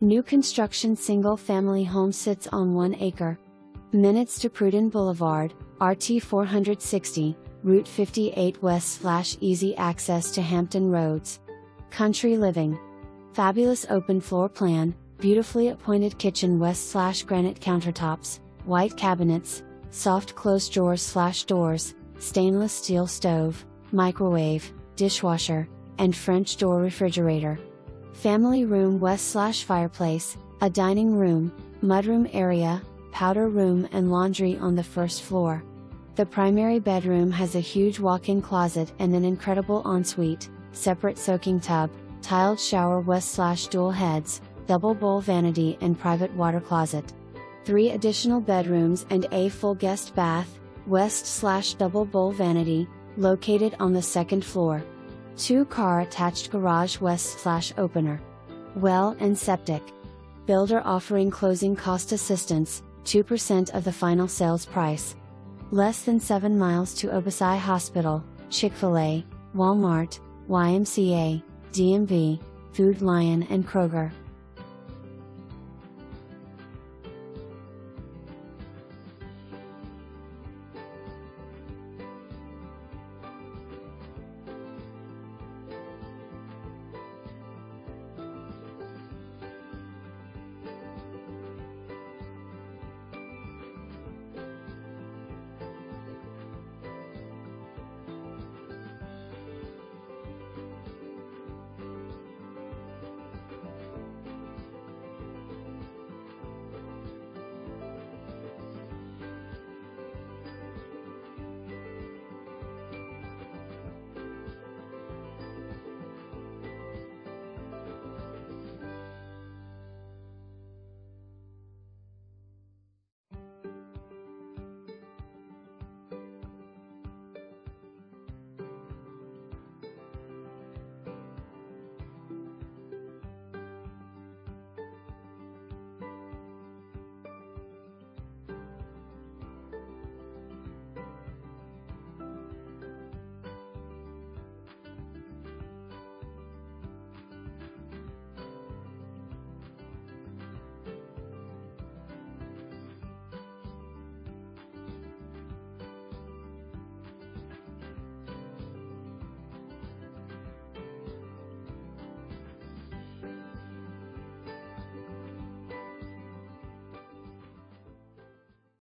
New construction single-family home sits on 1 acre. Minutes to Pruden Boulevard, RT 460, Route 58 West / easy access to Hampton Roads. Country living. Fabulous open floor plan, beautifully appointed kitchen west / granite countertops, white cabinets, soft closed drawers / doors, stainless steel stove, microwave, dishwasher, and French door refrigerator. Family room west / fireplace, a dining room, mudroom area, powder room and laundry on the first floor. The primary bedroom has a huge walk-in closet and an incredible ensuite, separate soaking tub, tiled shower west / dual heads, double bowl vanity and private water closet. 3 additional bedrooms and a full guest bath, west / double bowl vanity, located on the second floor. 2-car attached garage west / opener. Well and septic. Builder offering closing cost assistance, 2% of the final sales price. Less than 7 miles to Obici Hospital, Chick-Fil-A, Walmart, YMCA, DMV, Food Lion and Kroger.